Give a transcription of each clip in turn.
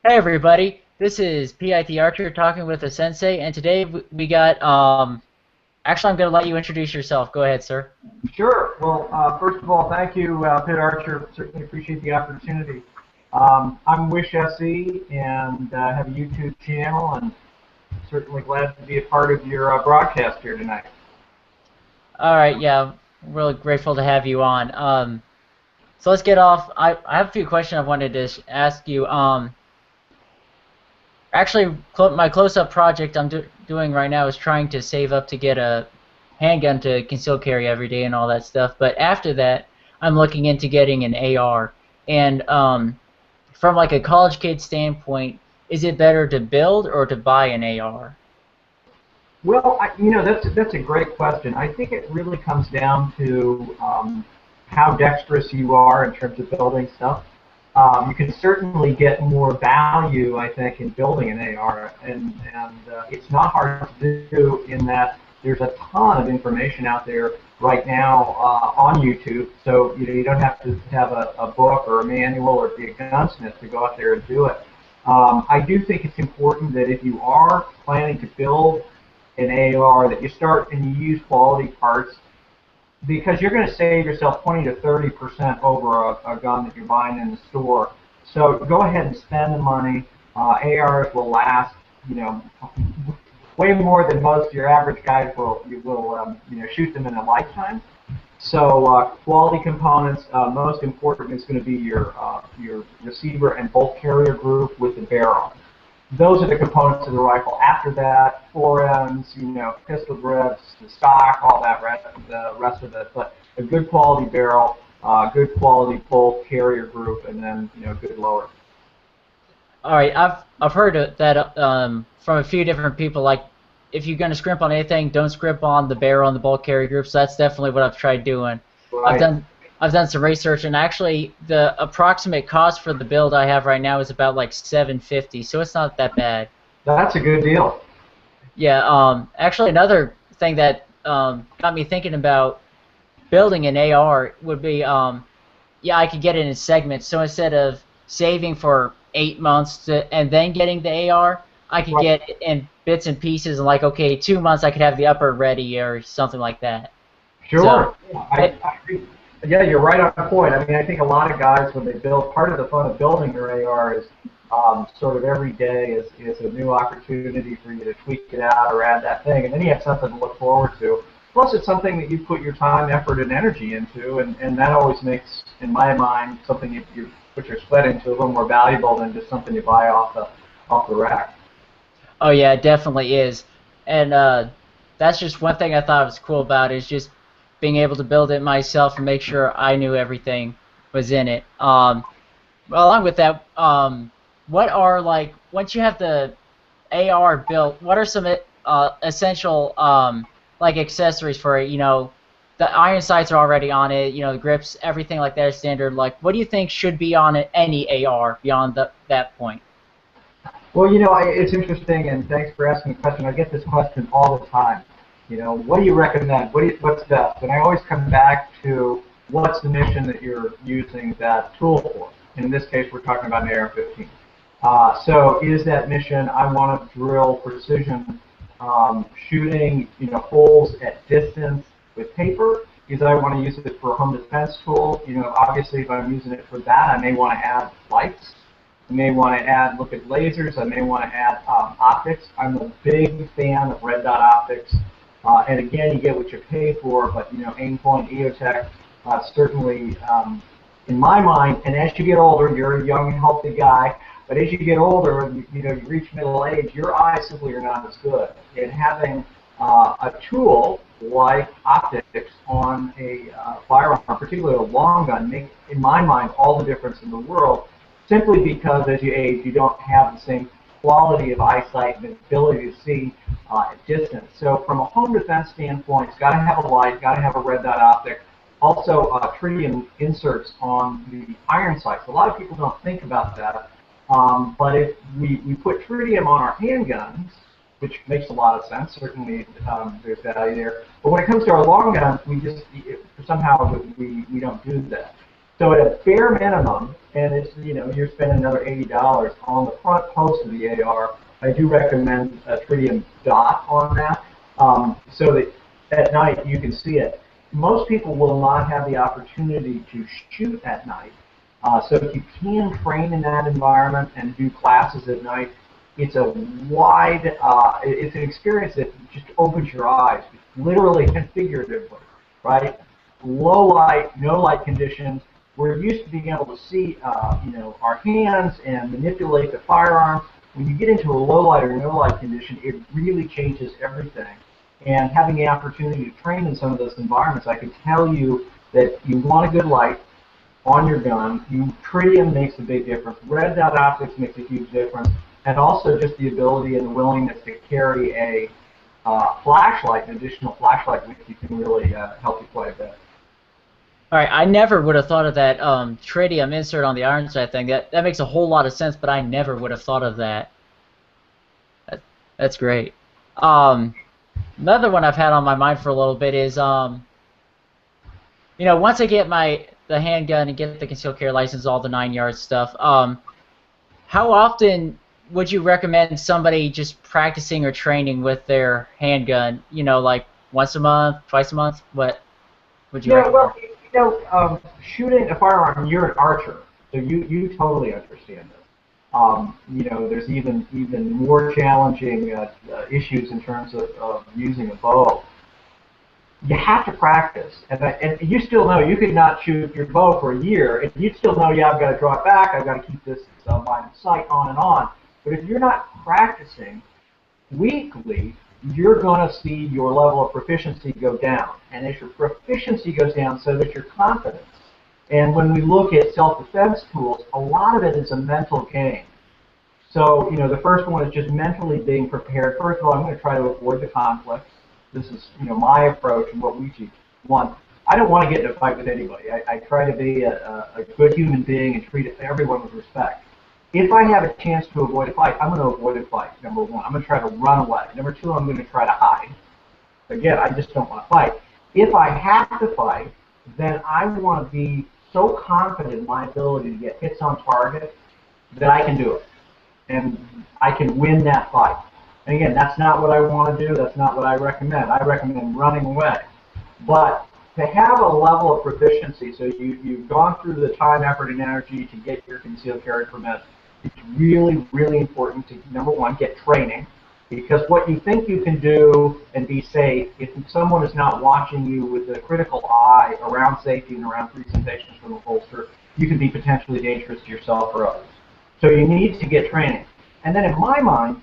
Hey everybody, this is PIT Archer talking with a sensei, and today we got, actually I'm going to let you introduce yourself. Go ahead, sir. Sure. Well, first of all, thank you, Pitt Archer. Certainly appreciate the opportunity. I'm Wish SE and have a YouTube channel, and certainly glad to be a part of your broadcast here tonight. Alright, yeah, really grateful to have you on. So let's get off. I have a few questions I wanted to ask you. Actually, my close-up project I'm doing right now is trying to save up to get a handgun to conceal carry every day and all that stuff, but after that, I'm looking into getting an AR. And, from like a college kid standpoint, is it better to build or to buy an AR? Well, that's a great question. I think it really comes down to how dexterous you are in terms of building stuff. You can certainly get more value, I think, in building an AR, and it's not hard to do in that there's a ton of information out there right now on YouTube. So you don't have to have a book or a manual or be a gunsmith to go out there and do it. I do think it's important that if you are planning to build an AR, that you start and you use quality parts, because you're going to save yourself 20 to 30% over a gun that you're buying in the store. So go ahead and spend the money. ARs will last, way more than most of your average guys will shoot them in a lifetime. So quality components, most important is going to be your receiver and bolt carrier group with the barrel. Those are the components of the rifle. After that, forearms, pistol grips, the stock, all that the rest of it. But a good quality barrel, good quality bolt carrier group, and then good lower. All right, I've heard that from a few different people. Like, if you're gonna scrimp on anything, don't scrimp on the barrel and the bulk carry group. So that's definitely what I've tried doing. I've Right. done I've done some research, and actually the approximate cost for the build I have right now is about like 750. So it's not that bad. That's a good deal. Yeah. Actually, another thing that got me thinking about building an AR would be, yeah, I could get it in segments. So instead of saving for 8 months and then getting the AR, I could Right. get it in bits and pieces, and like, okay, 2 months I could have the upper ready or something like that. So, Sure. Yeah, it, I think, yeah, you're right on point. I mean, I think a lot of guys, when they build, part of the fun of building your AR is sort of every day is a new opportunity for you to tweak it out or add that thing, and then you have something to look forward to. Plus, it's something that you put your time, effort, and energy into, and that always makes, in my mind, something you put your sweat into a little more valuable than just something you buy off the rack. oh yeah, it definitely is. And that's just one thing I thought was cool about it, is just being able to build it myself and make sure I knew everything was in it. Well, along with that, what are, like, once you have the AR built, what are some essential, like, accessories for it? The iron sights are already on it. The grips, everything like that is standard. Like, what do you think should be on it, any AR beyond that point? Well, it's interesting, and thanks for asking the question. I get this question all the time. What do you recommend? What's best? And I always come back to what's the mission that you're using that tool for. And in this case, we're talking about an AR-15. So is that mission, I want to drill precision shooting, holes at distance with paper? Is I want to use it for a home defense tool? Obviously, if I'm using it for that, I may want to add lights. I may want to look at lasers. I may want to add optics. I'm a big fan of red dot optics. And again, you get what you pay for, but Aimpoint, EOTech, certainly, in my mind, and as you get older, you're a young, healthy guy, but as you get older, you reach middle age, your eyes simply are not as good. And having a tool like optics on a firearm, particularly a long gun, make, in my mind, all the difference in the world, simply because as you age, you don't have the same quality of eyesight and ability to see at distance. So from a home defense standpoint, it's got to have a light, got to have a red dot optic. Also, tritium inserts on the iron sights. A lot of people don't think about that, but if we put tritium on our handguns, which makes a lot of sense, certainly there's value there. But when it comes to our long guns, we just somehow we don't do that. So at a bare minimum, and it's, you're spending another $80 on the front post of the AR, I do recommend a tritium dot on that, so that at night you can see it. Most people will not have the opportunity to shoot at night. So if you can train in that environment and do classes at night, it's a it's an experience that just opens your eyes, literally and figuratively, right? Low light, no light conditions. We're used to being able to see, our hands and manipulate the firearm. When you get into a low light or no light condition, it really changes everything. And having the opportunity to train in some of those environments, I can tell you that you want a good light on your gun. Tritium makes a big difference. Red dot optics makes a huge difference. And also just the ability and the willingness to carry a flashlight, an additional flashlight, which you can really help you quite a bit. All right, I never would have thought of that tritium insert on the iron sight thing. That makes a whole lot of sense, but I never would have thought of that. That's great. Another one I've had on my mind for a little bit is, once I get the handgun and get the concealed carry license, all the 9-yard stuff, how often would you recommend somebody just practicing or training with their handgun? Like once a month, twice a month? What would you recommend? Well, shooting a firearm, you're an archer, so you totally understand this. There's even more challenging issues in terms of using a bow. You have to practice, and you still know you could not shoot your bow for a year, and you still know, yeah, I've got to draw it back, I've got to keep this line of sight on and on. But if you're not practicing weekly, you're going to see your level of proficiency go down. And as your proficiency goes down, so does your confidence. And when we look at self-defense tools, a lot of it is a mental game. So, the first one is just mentally being prepared. First of all, I'm going to try to avoid the conflict. This is, my approach and what we teach. One, I don't want to get in a fight with anybody. I try to be a good human being and treat everyone with respect. If I have a chance to avoid a fight, I'm going to avoid a fight, number one. I'm going to try to run away. Number two, I'm going to try to hide. Again, I just don't want to fight. If I have to fight, then I want to be so confident in my ability to get hits on target that I can do it. And I can win that fight. And again, that's not what I want to do. That's not what I recommend. I recommend running away. But to have a level of proficiency, so you've gone through the time, effort, and energy to get your concealed carry permit, it's really, really important to, number one, get training. Because what you think you can do and be safe, if someone is not watching you with a critical eye around safety and around presentations from the holster, you can be potentially dangerous to yourself or others. So you need to get training. And then in my mind,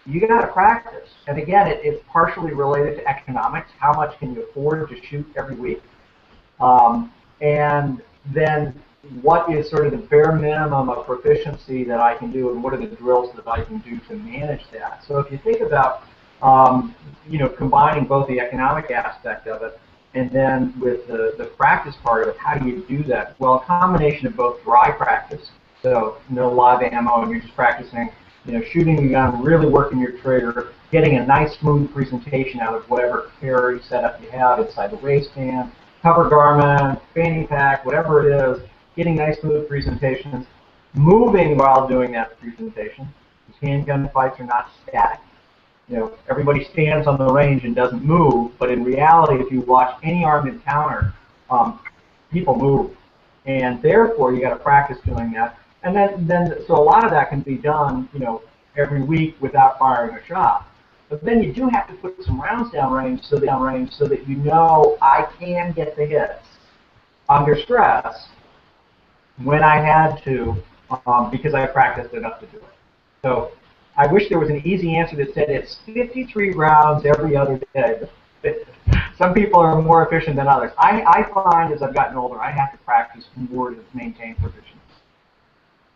you got to practice. And again, it's partially related to economics. How much can you afford to shoot every week? And then what is sort of the bare minimum of proficiency that I can do, and what are the drills that I can do to manage that? So if you think about, combining both the economic aspect of it and then with the practice part of it, how do you do that? Well, a combination of both dry practice, so no live ammo, and you're just practicing, shooting the gun, really working your trigger, getting a nice smooth presentation out of whatever carry setup you have inside the waistband, cover garment, fanny pack, whatever it is, getting nice smooth presentations, moving while doing that presentation. These handgun fights are not static. Everybody stands on the range and doesn't move, but in reality, if you watch any armed encounter, people move. And therefore, you got to practice doing that. And then, so a lot of that can be done, every week without firing a shot. But then you do have to put some rounds downrange so that I can get the hits under stress when I had to, because I practiced enough to do it. So I wish there was an easy answer that said it's 53 rounds every other day. Some people are more efficient than others. I find as I've gotten older, I have to practice more to maintain proficiency.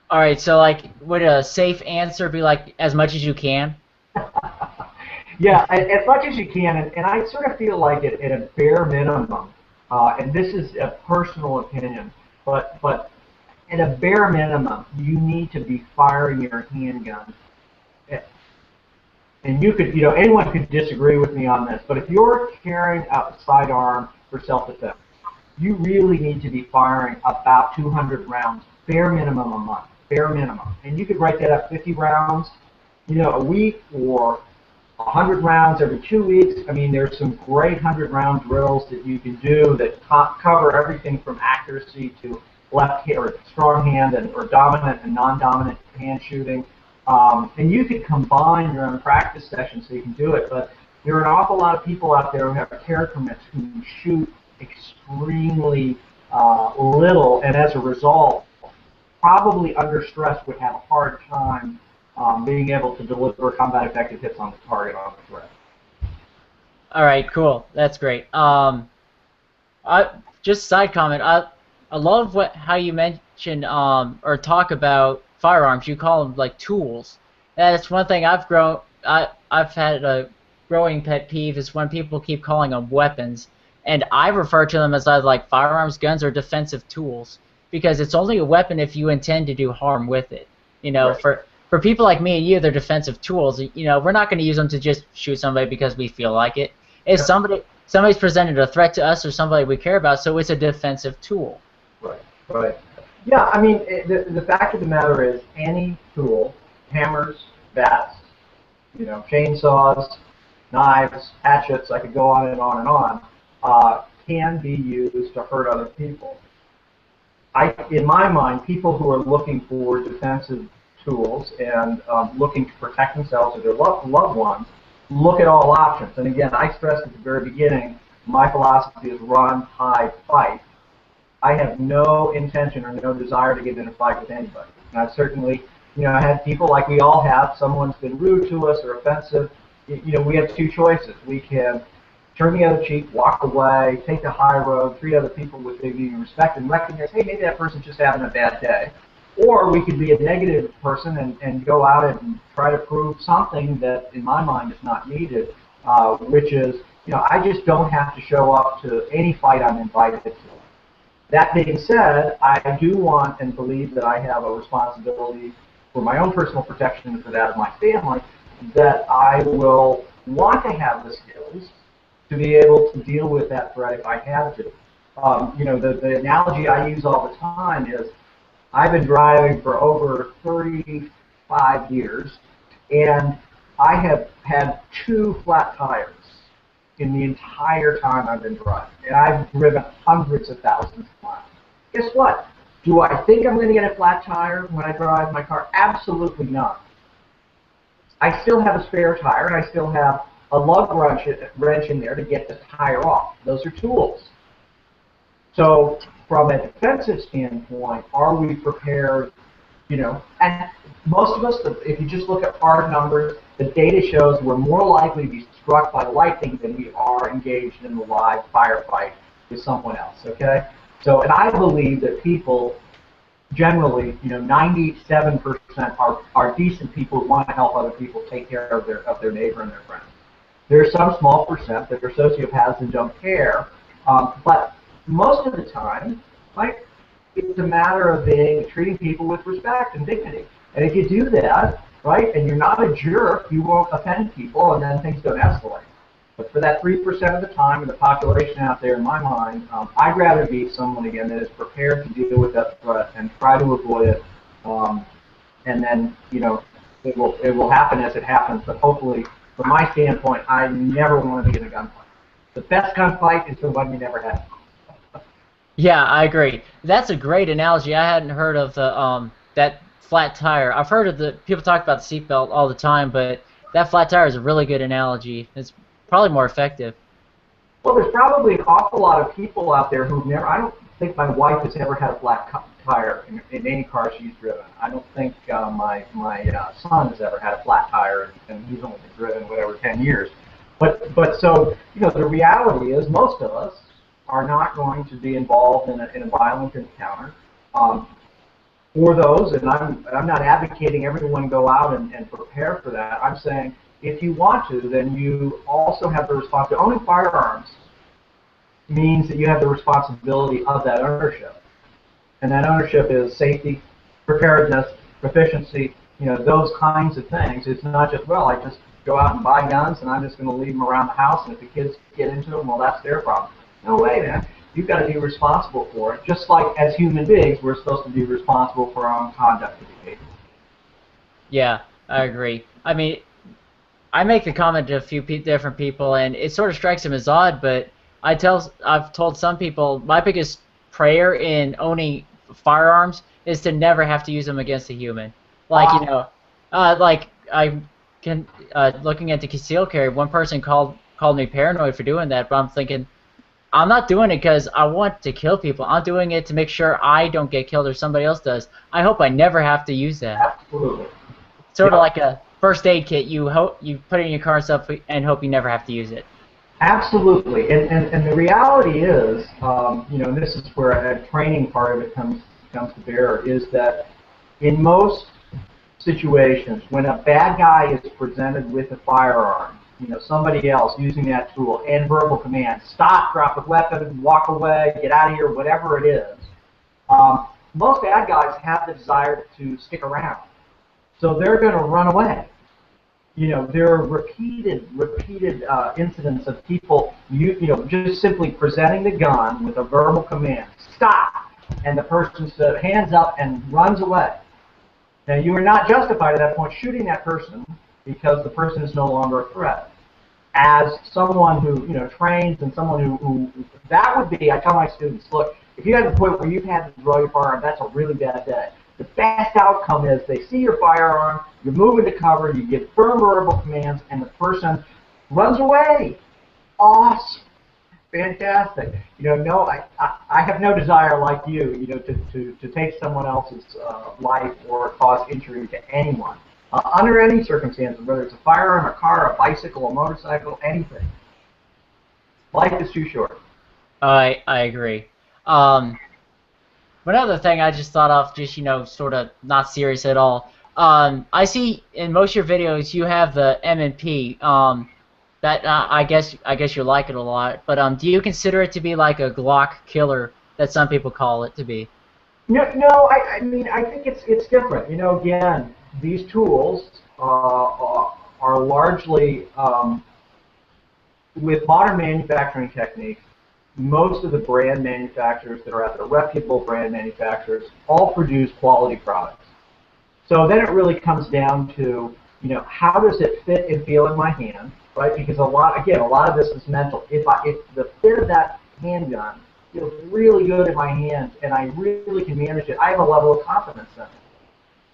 All right, so would a safe answer be as much as you can? Yeah, as much as you can, and I sort of feel like at a bare minimum, and this is a personal opinion, but at a bare minimum, you need to be firing your handgun. And you could, anyone could disagree with me on this, but if you're carrying a sidearm for self-defense, you really need to be firing about 200 rounds, bare minimum a month, bare minimum. And you could break that up 50 rounds, a week, or 100 rounds every 2 weeks. I mean, there's some great 100-round drills that you can do that cover everything from accuracy to left hand or strong hand or dominant and non-dominant hand shooting. And you could combine your own practice sessions so you can do it. But there are an awful lot of people out there who have carry permits who shoot extremely little, and as a result, probably under stress would have a hard time being able to deliver combat effective hits on the target on the threat. All right, cool. That's great. I just side comment. I love how you mention or talk about firearms. You call them like tools. That's one thing I've had a growing pet peeve is when people keep calling them weapons, and I refer to them as either like firearms, guns, or defensive tools, because it's only a weapon if you intend to do harm with it. Right. For people like me and you, they're defensive tools. We're not going to use them to just shoot somebody because we feel like it. If somebody's presented a threat to us or somebody we care about, so it's a defensive tool. Right, right. Yeah, I mean, the fact of the matter is any tool, hammers, bats, chainsaws, knives, hatchets, I could go on and on and on, can be used to hurt other people. In my mind, people who are looking for defensive tools and looking to protect themselves or their loved ones look at all options. And again, I stressed at the very beginning, my philosophy is run, hide, fight. I have no intention or no desire to get in a fight with anybody. And I've certainly, had people like we all have. Someone's been rude to us or offensive. We have two choices. We can turn the other cheek, walk away, take the high road, treat other people with dignity and respect, and recognize, hey, maybe that person's just having a bad day. Or we could be a negative person and go out and try to prove something that, in my mind, is not needed, which is, I just don't have to show up to any fight I'm invited to. That being said, I do want and believe that I have a responsibility for my own personal protection and for that of my family, that I will want to have the skills to be able to deal with that threat if I have to. The analogy I use all the time is I've been driving for over 35 years, and I have had 2 flat tires in the entire time I've been driving. And I've driven hundreds of thousands of miles. Guess what? Do I think I'm going to get a flat tire when I drive my car? Absolutely not. I still have a spare tire, and I still have a lug wrench in there to get the tire off. Those are tools. So from a defensive standpoint, are we prepared? And most of us, if you just look at hard numbers, the data shows we're more likely to be struck by lightning than we are engaged in a live firefight with someone else, okay? So, and I believe that people generally, 97% are decent people who want to help other people take care of their neighbor and their friends. There's some small percent that are sociopaths and don't care, but most of the time, it's a matter of treating people with respect and dignity. And if you do that, right, and you're not a jerk, you won't offend people, and then things don't escalate. But for that 3% of the time in the population out there, in my mind, I'd rather be someone, again, that is prepared to deal with that threat and try to avoid it. And then, it will happen as it happens. But hopefully, from my standpoint, I never want to be in a gunfight. The best gunfight is the one you never had. Yeah, I agree. That's a great analogy. I hadn't heard of the that flat tire. I've heard of people talk about the seatbelt all the time, but that flat tire is a really good analogy. It's probably more effective. Well, there's probably an awful lot of people out there who've never. I don't think my wife has ever had a flat tire in any car she's driven. I don't think my son has ever had a flat tire, and he's only been driven whatever 10 years. But so the reality is most of us are not going to be involved in a violent encounter. For those, and I'm not advocating everyone go out and prepare for that. I'm saying if you want to, then you also have the responsibility. Owning firearms means that you have the responsibility of that ownership. And that ownership is safety, preparedness, proficiency, those kinds of things. It's not just, well, I just go out and buy guns and I'm just going to leave them around the house, and if the kids get into them, well, that's their problem. No way, man. You've got to be responsible for it. Just like as human beings, we're supposed to be responsible for our own conduct and behavior. Yeah, I agree. I mean, I make the comment to a few different people, and it sort of strikes them as odd. But I've told some people my biggest prayer in owning firearms is to never have to use them against a human. Like like I can looking at the concealed carry. One person called me paranoid for doing that, but I'm thinking I'm not doing it because I want to kill people. I'm doing it to make sure I don't get killed or somebody else does. I hope I never have to use that. Absolutely. Sort of Yep. like a first aid kit. You hope you put it in your car and stuff, and hope you never have to use it. Absolutely, and the reality is, and this is where a training part of it comes to bear, is that in most situations, when a bad guy is presented with a firearm, somebody else using that tool and verbal commands, stop, drop the weapon, walk away, get out of here, whatever it is, most bad guys have the desire to stick around, so they're going to run away. There are repeated incidents of people, just simply presenting the gun with a verbal command, stop, and the person says, hands up and runs away. Now, you are not justified at that point shooting that person because the person is no longer a threat. As someone who, trains and someone who that would be, I tell my students, look, if you have the point where you've had to draw your firearm, that's a really bad day. The best outcome is they see your firearm, you're moving to cover, you give firm verbal commands, and the person runs away. Awesome. Fantastic. No, I have no desire like you, to take someone else's life or cause injury to anyone. Under any circumstances, whether it's a firearm, a car, a bicycle, a motorcycle, anything. Life is too short. I agree. Um, One other thing I just thought of, just sort of not serious at all. I see in most of your videos you have the M&P. That I guess you like it a lot. But do you consider it to be like a Glock killer that some people call it to be? No, I mean, I think it's different. Again, these tools are largely, with modern manufacturing techniques, most of the brand manufacturers that are out there, reputable brand manufacturers, all produce quality products. So then it really comes down to, how does it fit and feel in my hand, right? Because a lot of this is mental. If the fit of that handgun feels really good in my hand and I really can manage it, I have a level of confidence in it.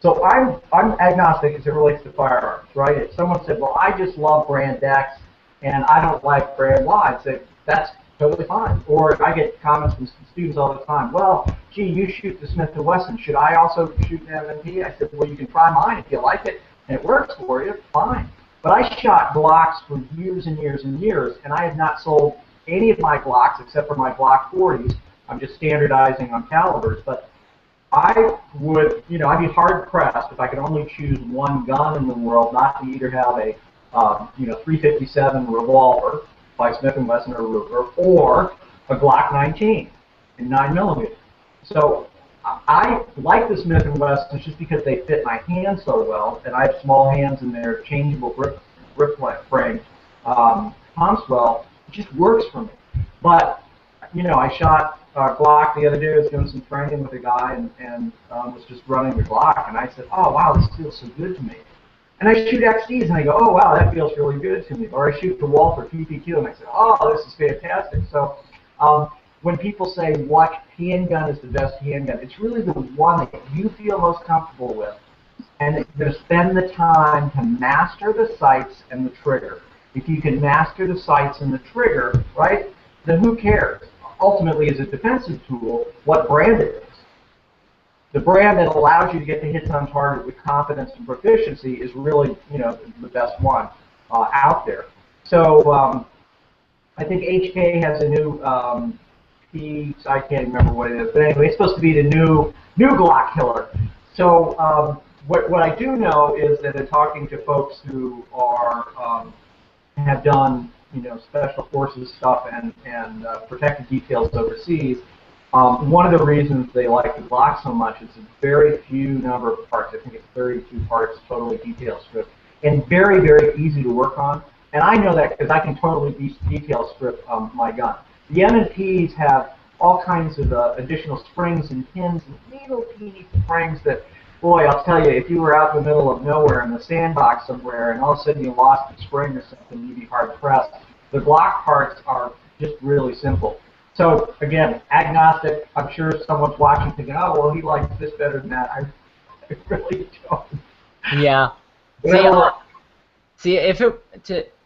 So I'm agnostic as it relates to firearms, right? If someone said, well, I just love brand X and I don't like brand Y, I'd say that's totally fine. Or I get comments from students all the time, well, gee, you shoot the Smith & Wesson. Should I also shoot an M&P? I said, well, you can try mine if you like it and it works for you, fine. But I shot Glocks for years and years and years, and I have not sold any of my Glocks except for my Glock 40s. I'm just standardizing on calibers, but I would, I'd be hard pressed if I could only choose one gun in the world, not to either have a, 357 revolver by Smith & Wesson or Ruger, or a Glock 19 in 9mm. So I like the Smith & Wessons just because they fit my hand so well, and I have small hands and they're changeable grip frame pumps well. It just works for me. But I shot Glock the other day. I was doing some training with a guy and was just running the Glock, and I said, "Oh wow, this feels so good to me." And I shoot XDs, and I go, "Oh wow, that feels really good to me." Or I shoot the Walther PPQ, and I say, "Oh, this is fantastic." So when people say what handgun is the best handgun, it's really the one that you feel most comfortable with, and you're going to spend the time to master the sights and the trigger. If you can master the sights and the trigger, right, then who cares? Ultimately, as a defensive tool, what brand it is. The brand that allows you to get the hits on target with confidence and proficiency is really, the best one out there. So I think HK has a new I can't remember what it is, but anyway, it's supposed to be the new Glock killer. So what I do know is that in talking to folks who are have done special forces stuff and protected details overseas, one of the reasons they like the Glock so much is a very few number of parts. I think it's 32 parts, totally detail strip, and very, very easy to work on. And I know that because I can totally detail strip my gun. The M&Ps have all kinds of additional springs and pins and little teeny springs that, boy, I'll tell you, if you were out in the middle of nowhere in the sandbox somewhere and all of a sudden you lost a spring or something, you'd be hard pressed. The Glock parts are just really simple. So again, agnostic. I'm sure someone's watching thinking, oh, well, he likes this better than that. I really don't. Yeah. See, Whatever works. see,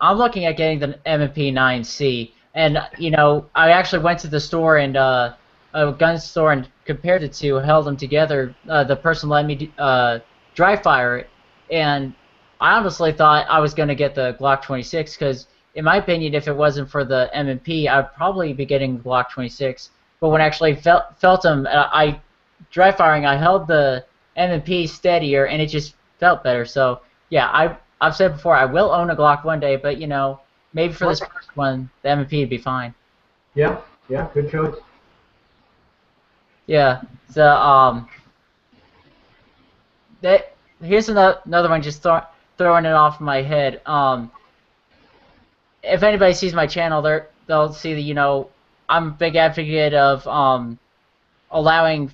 I'm looking at getting the M&P 9C, and you know, I actually went to the store and a gun store and compared the two, held them together. The person let me dry fire it, and I honestly thought I was going to get the Glock 26 because, in my opinion, if it wasn't for the M&P, I'd probably be getting Glock 26. But when I actually felt them, I dry firing, I held the M&P steadier, and it just felt better. So yeah, I've said before I will own a Glock one day, but you know, maybe for this first one, the M&P would be fine. Yeah, yeah, good choice. Yeah. So here's another one. Just throwing it off my head. If anybody sees my channel, they'll see that, you know, I'm a big advocate of allowing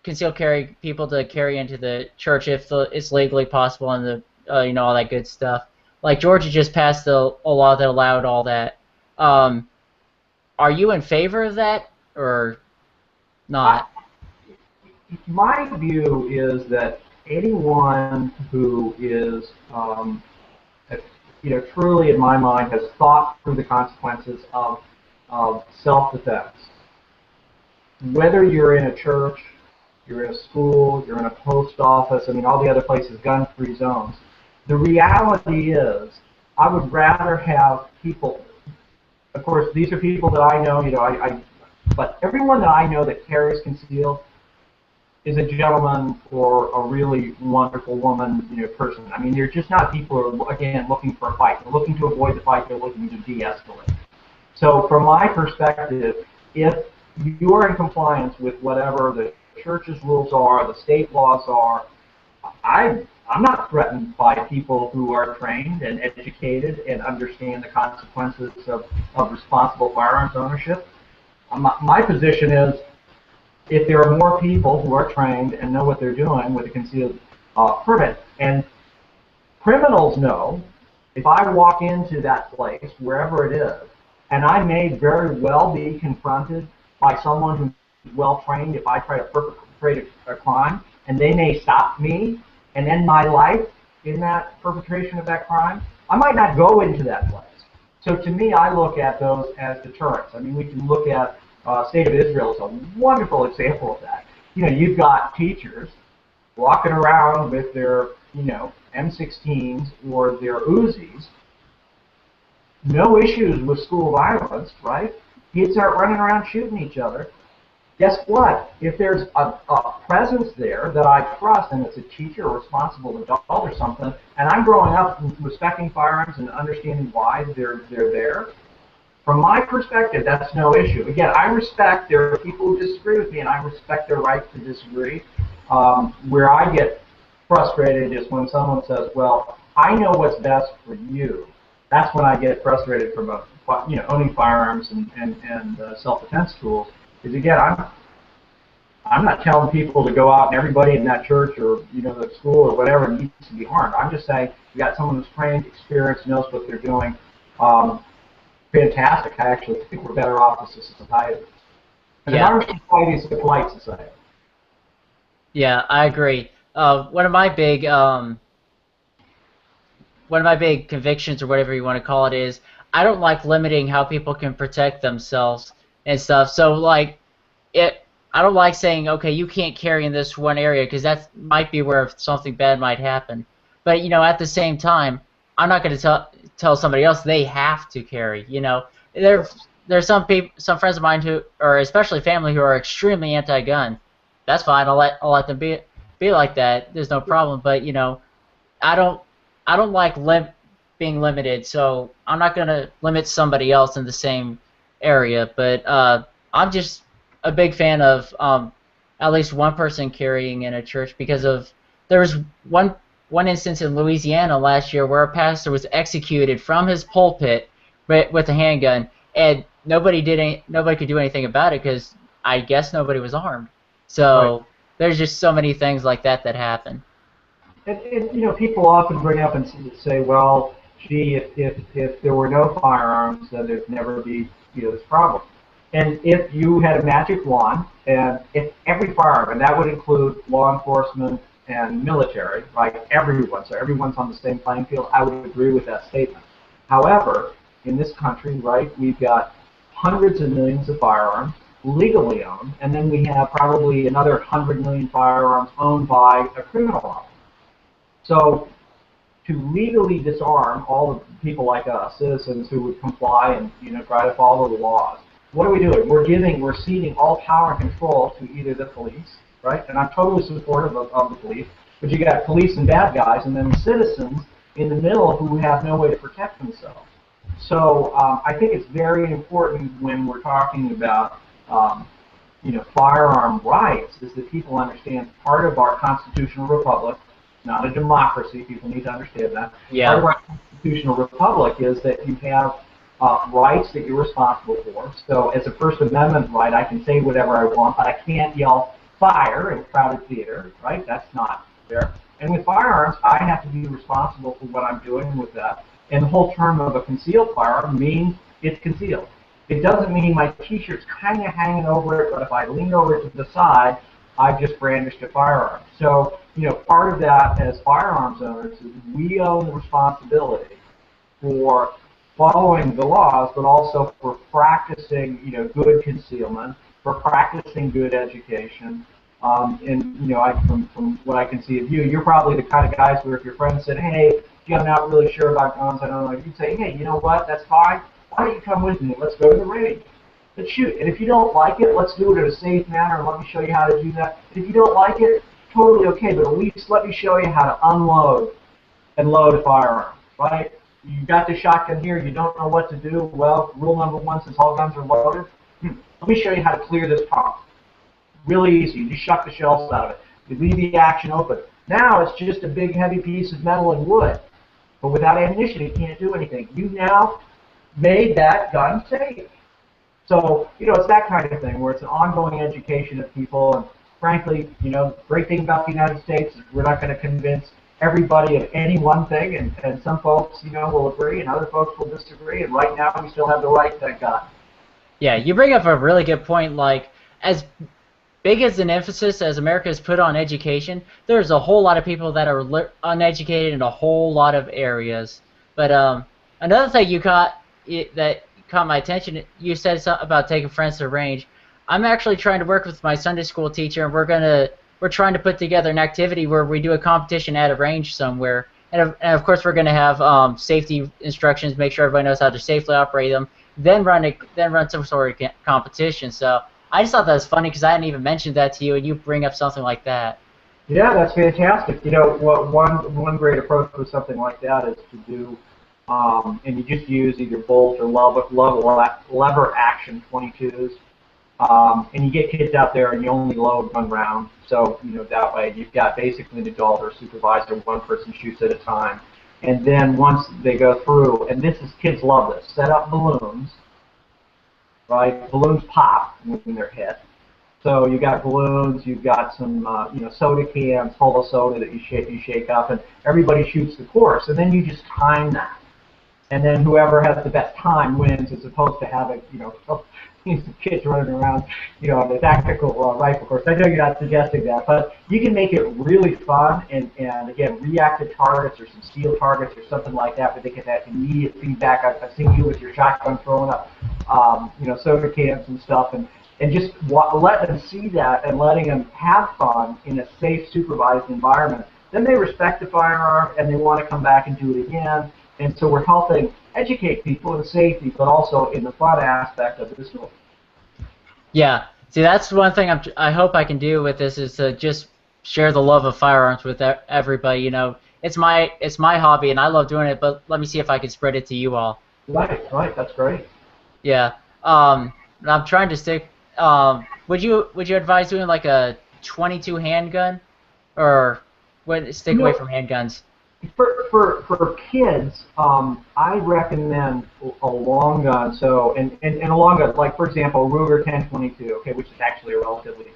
concealed carry people to carry into the church if it's legally possible, and you know, all that good stuff. Like Georgia just passed a law that allowed all that. Um, are you in favor of that or I, not? my view is that anyone who is, truly in my mind has thought through the consequences of self-defense. Whether you're in a church, you're in a school, you're in a post office, I mean, all the other places, gun-free zones. The reality is, I would rather have people, of course, these are people that I know, but everyone that I know that carries concealed is a gentleman or a really wonderful woman, person. I mean, they're just not people who are, again, looking for a fight. They're looking to avoid the fight. They're looking to de-escalate. So from my perspective, if you are in compliance with whatever the church's rules are, the state laws are, I'm not threatened by people who are trained and educated and understand the consequences of responsible firearms ownership. My position is, if there are more people who are trained and know what they're doing with a concealed permit, and criminals know, if I walk into that place, wherever it is, and I may very well be confronted by someone who's well trained if I try to perpetrate a crime, and they may stop me and end my life in that perpetration of that crime, I might not go into that place. So to me, I look at those as deterrents. I mean, we can look at State of Israel is a wonderful example of that. You've got teachers walking around with their, M16s or their Uzis, no issues with school violence, right? Kids aren't running around shooting each other. Guess what? If there's a presence there that I trust, and it's a teacher or responsible adult or something, and I'm growing up respecting firearms and understanding why they're there, from my perspective, that's no issue. Again, I respect there are people who disagree with me, and I respect their right to disagree. Where I get frustrated is when someone says, well, I know what's best for you. That's when I get frustrated from owning firearms and self-defense tools. Is again, I'm not telling people to go out and everybody in that church or the school or whatever needs to be harmed. I'm just saying you got someone who's trained, experienced, knows what they're doing. Fantastic. I actually think we're better off as a society. And Yeah. our society is a polite society. Yeah, I agree. One of my big convictions, or whatever you want to call it, is I don't like limiting how people can protect themselves and stuff. So like I don't like saying, okay, you can't carry in this one area because that might be where something bad might happen. But at the same time, I'm not going to tell somebody else they have to carry. There's some friends of mine who, or especially family, who are extremely anti-gun. That's fine. I'll let them be like that. There's no problem. But I don't I don't like being limited, so I'm not gonna limit somebody else in the same area. But I'm just a big fan of at least one person carrying in a church because of there was one instance in Louisiana last year where a pastor was executed from his pulpit with a handgun, and nobody could do anything about it because I guess nobody was armed. Right. So there's just so many things like that that happen. And you know, people often bring up and say, well, gee, if there were no firearms, then there'd never be, you know, this problem. And if you had a magic wand, and if every firearm, and that would include law enforcement and military, right? Everyone, so everyone's on the same playing field, I would agree with that statement. However, in this country, right, we've got hundreds of millions of firearms legally owned, and then we have probably another 100 million firearms owned by a criminal level. So to legally disarm all the people like us, citizens who would comply and, you know, try to follow the laws, what are we doing? We're ceding all power and control to either the police, right? And I'm totally supportive of the police, but you got police and bad guys, and then citizens in the middle who have no way to protect themselves. So I think it's very important when we're talking about you know, firearm rights is that people understand part of our constitutional republic, not a democracy. People need to understand that. Part of Yeah. our constitutional republic is that you have rights that you're responsible for. So, as a First Amendment right, I can say whatever I want, but I can't yell fire in a crowded theater, right? That's not fair. And with firearms, I have to be responsible for what I'm doing with that. And the whole term of a concealed firearm means it's concealed. It doesn't mean my t-shirt's kind of hanging over it, but if I lean over to the side, I've just brandished a firearm. So, you know, part of that as firearms owners is we own the responsibility for following the laws, but also for practicing, you know, good concealment, for practicing good education. And you know, from what I can see of you, you're probably the kind of guys where if your friend said, "Hey, gee, I'm not really sure about guns, I don't know," you'd say, "Hey, you know what? That's fine. Why don't you come with me? Let's go to the range. Let's shoot. And if you don't like it, let's do it in a safe manner, and let me show you how to do that. And if you don't like it, totally okay, but at least let me show you how to unload and load a firearm, right? You got the shotgun here, you don't know what to do. Well, rule number one, since all guns are loaded, let me show you how to clear this pump. Really easy. You just shuck the shells out of it. You leave the action open. Now it's just a big heavy piece of metal and wood. But without ammunition, you can't do anything. You now made that gun safe. So, you know, it's that kind of thing where it's an ongoing education of people. And frankly, you know, the great thing about the United States is we're not going to convince everybody of any one thing. And some folks, you know, will agree and other folks will disagree. And right now we still have the right, thank God. Yeah, you bring up a really good point. Like, as big as an emphasis as America has put on education, there's a whole lot of people that are uneducated in a whole lot of areas. But another thing that caught my attention, you said something about taking friends to range. I'm actually trying to work with my Sunday school teacher, and we're trying to put together an activity where we do a competition at a range somewhere. And of course, we're going to have safety instructions, make sure everybody knows how to safely operate them, then run some sort of competition. So I just thought that was funny because I hadn't even mentioned that to you, and you bring up something like that. Yeah, that's fantastic. You know, one great approach with something like that is to do, and you just use either bolt or lever action 22s, and you get kids out there and you only load one round. So you know that way you've got basically an adult or supervisor, one person shoots at a time, and then once they go through, and this is kids love this, set up balloons, right? Balloons pop when they're hit. So you've got balloons, you've got some you know, soda cans full of soda that you shake up, and everybody shoots the course, and then you just time that, and then whoever has the best time wins, as opposed to having, you know, kids running around, you know, on the tactical rifle course. I know you're not suggesting that, but you can make it really fun, and again, reactive targets or some steel targets or something like that, where they get that immediate feedback. I've seen you with your shotgun throwing up, you know, soda cans and stuff, and just let them see that and letting them have fun in a safe, supervised environment. Then they respect the firearm and they want to come back and do it again. And so we're helping educate people in safety, but also in the fun aspect of the school. Yeah. See, that's one thing I hope I can do with this is to just share the love of firearms with everybody. You know, it's my hobby and I love doing it, but let me see if I can spread it to you all. Right, that's great. Yeah. And I'm trying to stick. Would you advise doing like a 22 handgun, or stick You away know, from handguns? For kids, I recommend a long gun. So and a long gun, like for example, Ruger 1022, okay, which is actually a relatively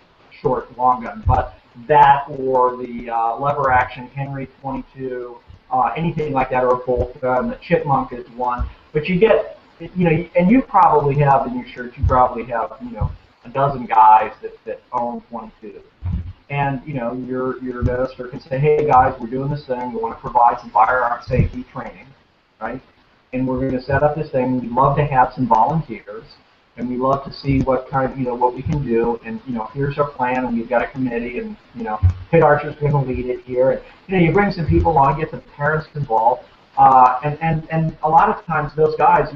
short long gun, but that or the lever action Henry 22, anything like that, or a bolt gun. The Chipmunk is one, but you get, and you probably have in your church, you probably have, a dozen guys that own 22. And your minister can say, hey guys, we're doing this thing. We want to provide some firearm safety training, right? And we're going to set up this thing. We'd love to have some volunteers, and we love to see what kind of, what we can do. And here's our plan, and we've got a committee, and Pit Archer's going to lead it here. And you bring some people on, get the parents involved, and a lot of times those guys,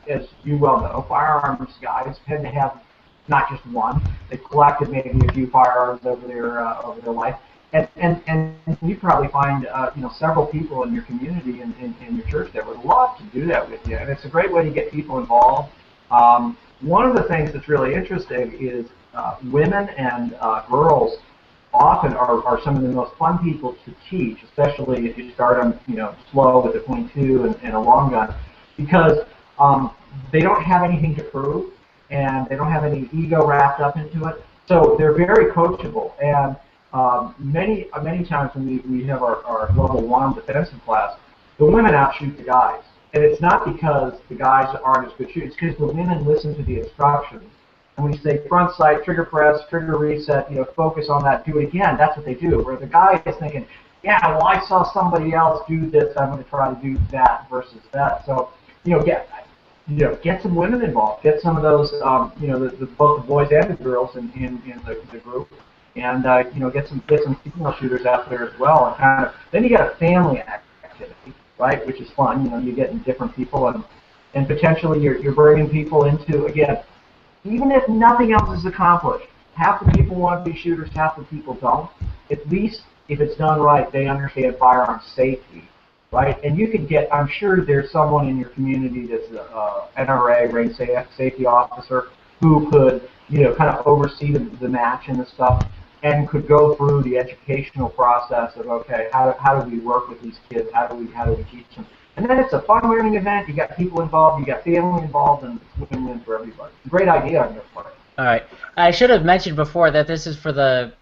as you well know, firearms guys tend to have not just one. They've collected maybe a few firearms over their life, and you probably find several people in your community in your church that would love to do that with you, and it's a great way to get people involved. One of the things that's really interesting is women and girls often are some of the most fun people to teach, especially if you start them slow with a 22 and a long gun, because they don't have anything to prove, and they don't have any ego wrapped up into it. So they're very coachable. And many times when we have our level 1 defensive class, the women outshoot the guys. And it's not because the guys aren't as good shooters, it's because the women listen to the instructions. And when you say front sight, trigger press, trigger reset, focus on that, do it again, that's what they do. Where the guy is thinking, yeah, well, I saw somebody else do this, I'm going to try to do that versus that. So, get some women involved. Get some of those, both the boys and the girls in the group, and get some female shooters out there as well. And then you got a family activity, right, which is fun. You're getting different people, and potentially you're bringing people into, again, even if nothing else is accomplished. Half the people want to be shooters, half the people don't. At least if it's done right, they understand firearm safety. Right, and you could get, I'm sure there's someone in your community that's an NRA, range safety officer, who could, kind of oversee the match and the stuff, and could go through the educational process of, okay, how do we work with these kids, how do we teach them, and then it's a fun learning event. You got people involved, you got family involved, and it's win-win for everybody. Great idea on your part. All right, I should have mentioned before that this is for the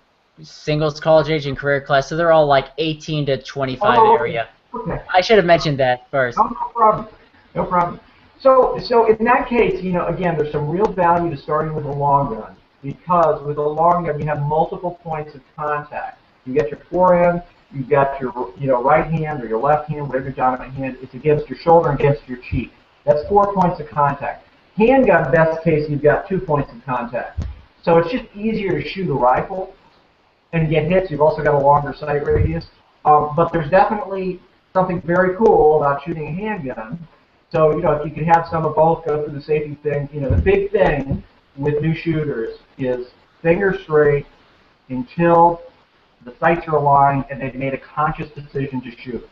singles, college age, and career class, so they're all like 18 to 25 area. Okay. I should have mentioned that first. Oh, no problem. No problem. So in that case, again, there's some real value to starting with a long gun, because with a long gun you have multiple points of contact. You get your forehand, you've got your right hand or your left hand, whatever your dominant hand. It's against your shoulder and against your cheek. That's 4 points of contact. Handgun, best case, you've got 2 points of contact. So it's just easier to shoot a rifle and get hits. You've also got a longer sight radius, but there's definitely something very cool about shooting a handgun. So, if you could have some of both, go through the safety thing. The big thing with new shooters is finger straight until the sights are aligned and they've made a conscious decision to shoot.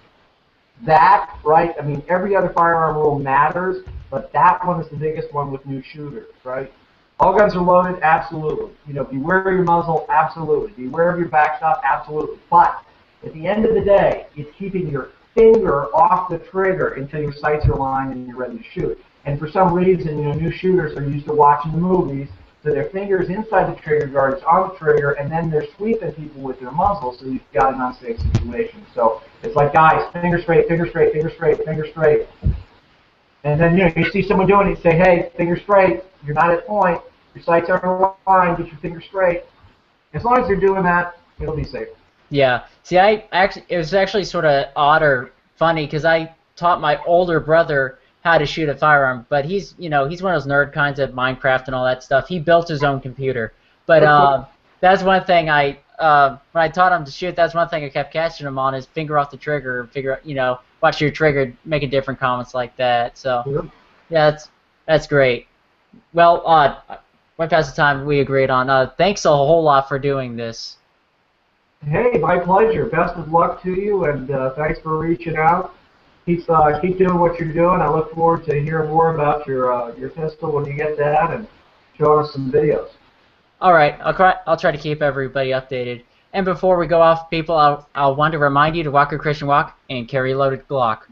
That, right, I mean, every other firearm rule matters, but that one is the biggest one with new shooters, right? All guns are loaded, absolutely. Beware of your muzzle, absolutely. Beware of your backstop, absolutely. But at the end of the day, it's keeping your finger off the trigger until your sights are aligned and you're ready to shoot. And for some reason, new shooters are used to watching the movies, so their finger's inside the trigger guard, it's on the trigger, and then they're sweeping people with their muzzle, so you've got an unsafe situation. So it's like, guys, finger straight, finger straight, finger straight, finger straight. And then you see someone doing it, you say, hey, finger straight, you're not at point, your sights aren't aligned, get your finger straight. As long as you're doing that, it'll be safe. Yeah. See, it was actually sort of odd or funny because I taught my older brother how to shoot a firearm, but he's one of those nerd kinds of Minecraft and all that stuff. He built his own computer, but that's one thing when I taught him to shoot, that's one thing I kept catching him on is finger off the trigger, watch your trigger, making different comments like that. So yeah, that's great. Well, right past the time we agreed on. Thanks a whole lot for doing this. Hey, my pleasure. Best of luck to you, and thanks for reaching out. Keep doing what you're doing. I look forward to hearing more about your pistol when you get that, and showing us some videos. All right, I'll try to keep everybody updated. And before we go off, people, I'll want to remind you to walk your Christian walk and carry a loaded Glock.